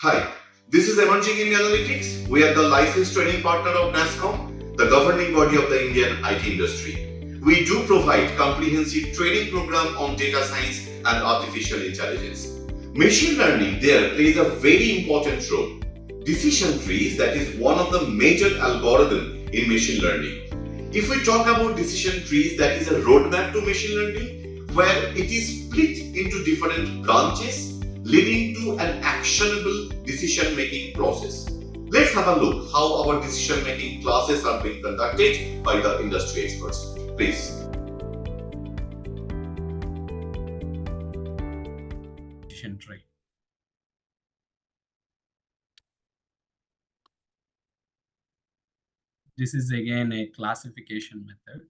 Hi, this is Emerging in Analytics. We are the licensed training partner of NASCOM, the governing body of the Indian IT industry. We do provide comprehensive training program on data science and artificial intelligence. Machine learning there plays a very important role. Decision trees, that is one of the major algorithm in machine learning. If we talk about decision trees, that is a roadmap to machine learning where it is split into different branches leading to an actionable decision-making process. Let's have a look how our decision-making classes are being conducted by the industry experts. Please. Decision tree. This is again a classification method.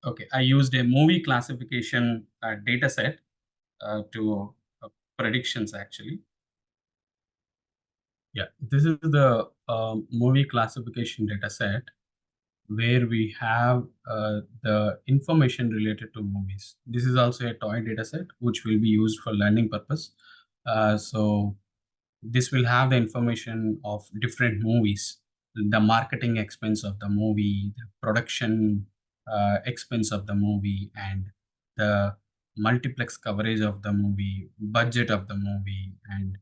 Okay, I used a movie classification data set to predictions actually. Yeah, this is the movie classification data set where we have the information related to movies. This is also a toy data set which will be used for learning purpose. So this will have the information of different movies, the marketing expense of the movie, the production expense of the movie, and the multiplex coverage of the movie, budget of the movie, and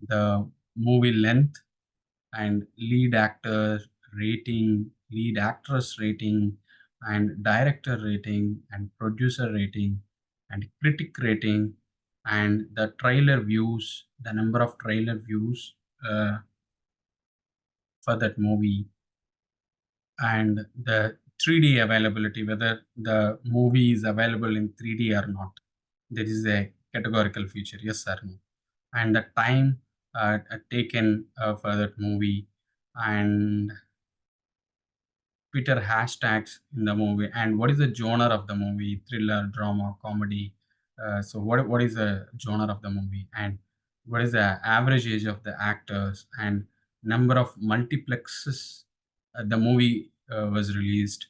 the movie length, and lead actor rating, lead actress rating, and director rating, and producer rating, and critic rating, and the trailer views, the number of trailer views for that movie, and the 3D availability, whether the movie is available in 3D or not. There is a categorical feature, yes or no. And the time taken for that movie, and Twitter hashtags in the movie, and what is the genre of the movie, thriller, drama, comedy. So what is the genre of the movie, and what is the average age of the actors, and number of multiplexes the movie was released,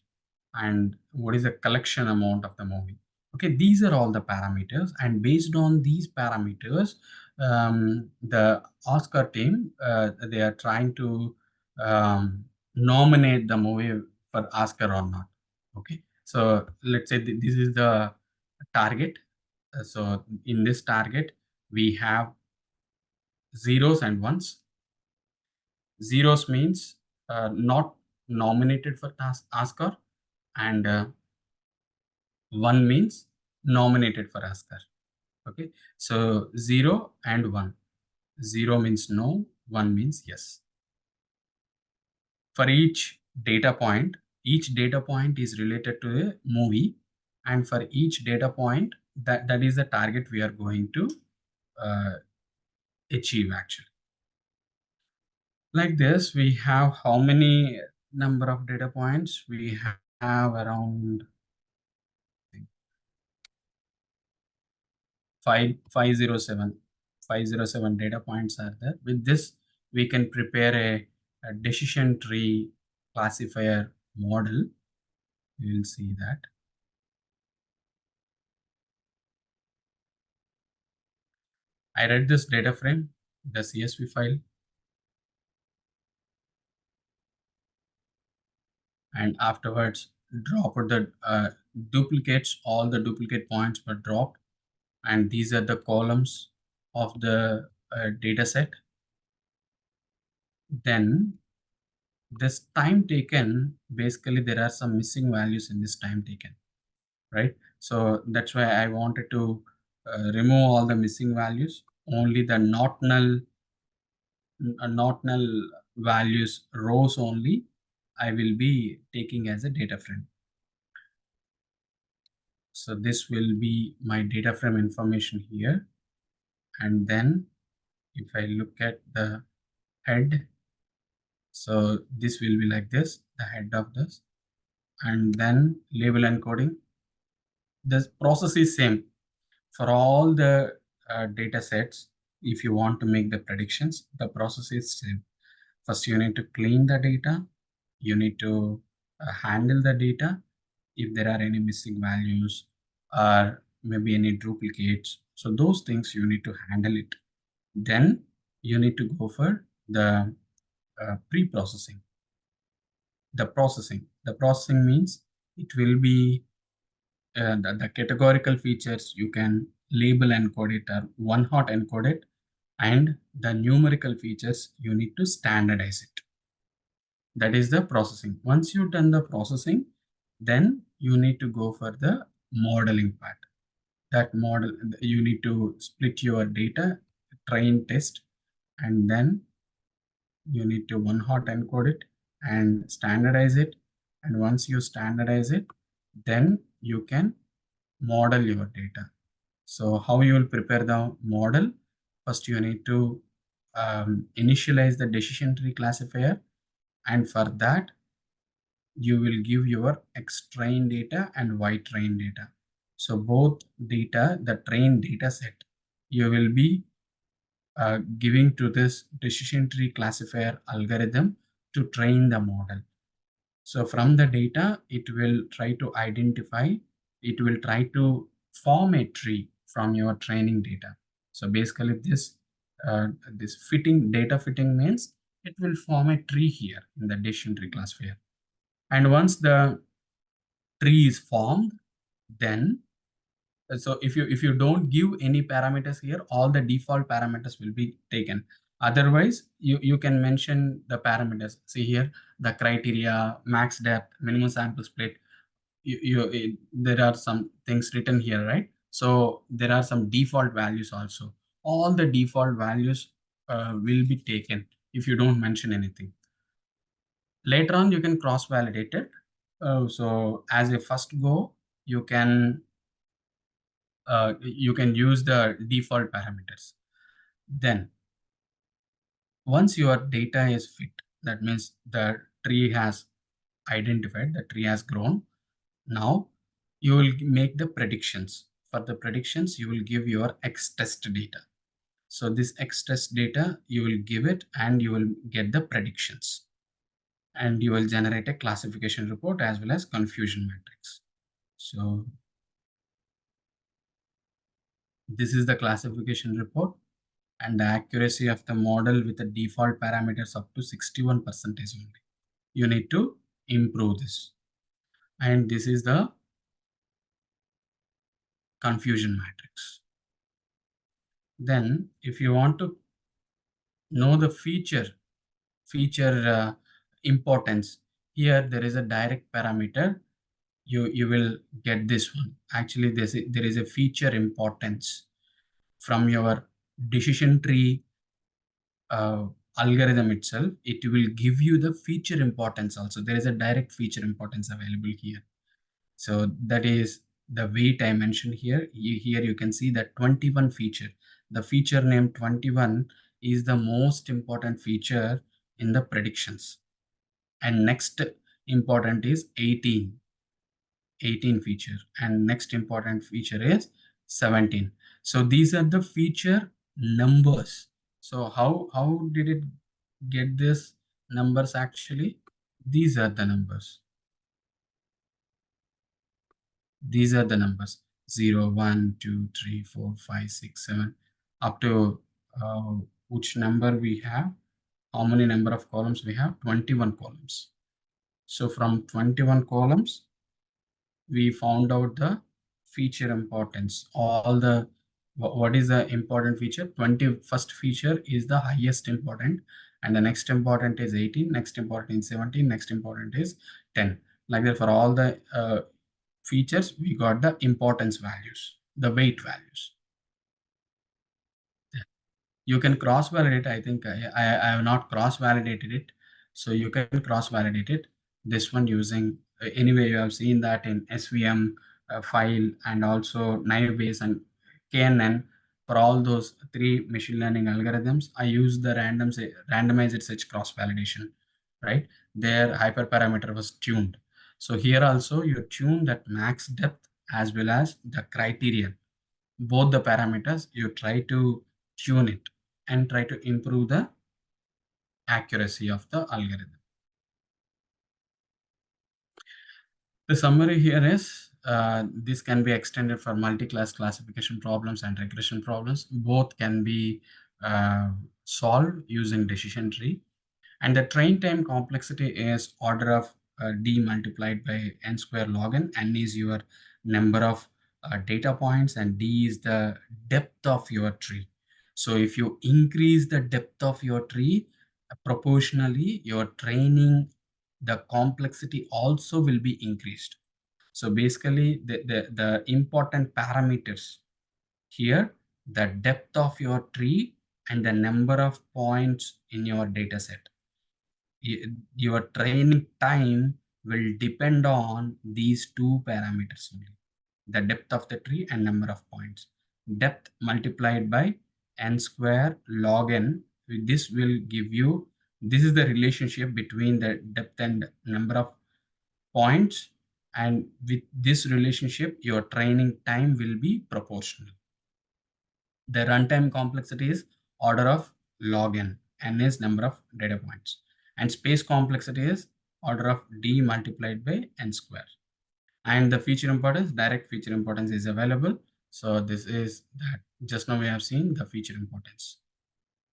and what is the collection amount of the movie. Okay, these are all the parameters, and based on these parameters, the Oscar team, they are trying to nominate the movie for Oscar or not. Okay, so let's say this is the target. So in this target, we have zeros and ones. Zeros means not nominated for Oscar, and one means nominated for Oscar. Okay, so 0 and 1. 0 means no, 1 means yes. For each data point is related to a movie, and for each data point, that is the target we are going to uh, achieve actually. Like this, we have how many number of data points? We have around 507 data points are there. With this, we can prepare a decision tree classifier model. You will see that. I read this data frame, the CSV file, and afterwards drop the duplicates. All the duplicate points were dropped, and these are the columns of the data set. Then this time taken, basically there are some missing values in this time taken, right? So that's why I wanted to remove all the missing values. Only the not null values rows only I will be taking as a data frame. So this will be my data frame information here. And then if I look at the head, so this will be like this, the head of this, and then label encoding. The process is same for all the data sets. If you want to make the predictions, the process is same. First, you need to clean the data. You need to handle the data. If there are any missing values or maybe any duplicates, so those things you need to handle it. Then you need to go for the pre-processing. The processing means it will be the categorical features you can label encode it or one hot encode it, and the numerical features you need to standardize it. That is the processing. Once you've done the processing, then you need to go for the modeling part. That model, you need to split your data, train, test, and then you need to one hot encode it and standardize it. And once you standardize it, then you can model your data. So how you will prepare the model? First, you need to initialize the decision tree classifier, and for that, you will give your X train data and Y train data. So both data, the train data set, you will be giving to this decision tree classifier algorithm to train the model. So from the data, it will try to identify, it will try to form a tree from your training data. So basically this data fitting means it will form a tree here in the decision tree classifier. And once the tree is formed, then so if you don't give any parameters here, all the default parameters will be taken. Otherwise, you can mention the parameters. See here, the criteria, max depth, minimum sample split. There are some things written here, right? So there are some default values also. All the default values will be taken if you don't mention anything. Later on, you can cross-validate it. So as a first go, you can use the default parameters. Then once your data is fit, that means the tree has identified, the tree has grown. Now you will make the predictions. For the predictions, you will give your X test data. So this X test data, you will give it and you will get the predictions. And you will generate a classification report as well as confusion matrix. So this is the classification report, and the accuracy of the model with the default parameters up to 61% only. You need to improve this. And this is the confusion matrix. Then if you want to know the feature importance, here there is a direct parameter. You will get this one. Actually, there is a feature importance from your decision tree algorithm itself. It will give you the feature importance also. There is a direct feature importance available here. So that is the weight I mentioned here. Here you can see that 21 feature. The feature name 21 is the most important feature in the predictions. And next important is 18 feature. And next important feature is 17. So these are the feature numbers. So how did it get this numbers actually? These are the numbers. These are the numbers 0, 1, 2, 3, 4, 5, 6, 7 up to which number we have, how many number of columns we have, 21 columns. So from 21 columns, we found out the feature importance. All the what is the important feature? 21st feature is the highest important, and the next important is 18, next important is 17, next important is 10. Like that, for all the features, we got the importance values, the weight values. You can cross validate. I think I have not cross validated it, so you can cross validate it. This one using anyway, you have seen that in SVM file and also naive Bayes and KNN. For all those three machine learning algorithms, I use the randomized search cross validation, right? Their hyperparameter was tuned. So here also you tune that max depth as well as the criterion. Both the parameters, you try to tune it and try to improve the accuracy of the algorithm. The summary here is this can be extended for multi-class classification problems and regression problems. Both can be solve using decision tree. And the train time complexity is order of d multiplied by n square log n. N is your number of data points and d is the depth of your tree. So if you increase the depth of your tree, proportionally your training, the complexity also will be increased. So basically the important parameters here, the depth of your tree and the number of points in your data set. Your training time will depend on these two parameters only, the depth of the tree and number of points. Depth multiplied by n square log n, this will give you, this is the relationship between the depth and number of points, and with this relationship your training time will be proportional. The runtime complexity is order of log n. N is number of data points. And space complexity is order of d multiplied by n square. And the feature importance, direct feature importance is available. So this is that. Just now we have seen the feature importance.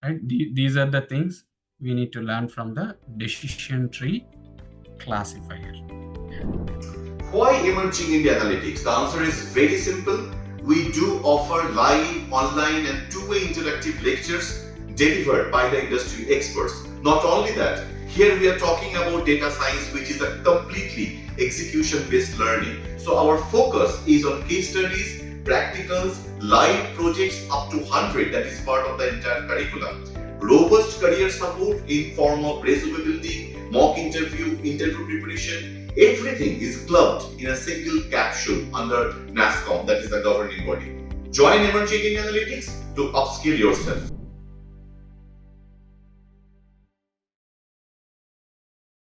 Right? These are the things we need to learn from the decision tree classifier. Why emerging India analytics? The answer is very simple. We do offer live, online and two-way interactive lectures delivered by the industry experts. Not only that, here we are talking about data science, which is a completely execution-based learning. So our focus is on case studies, practicals, live projects up to 100, that is part of the entire curriculum. Robust career support in form of resume building, mock interview, interview preparation, everything is clubbed in a single capsule under NASSCOM, that is the governing body. Join Emerging in Analytics to upskill yourself.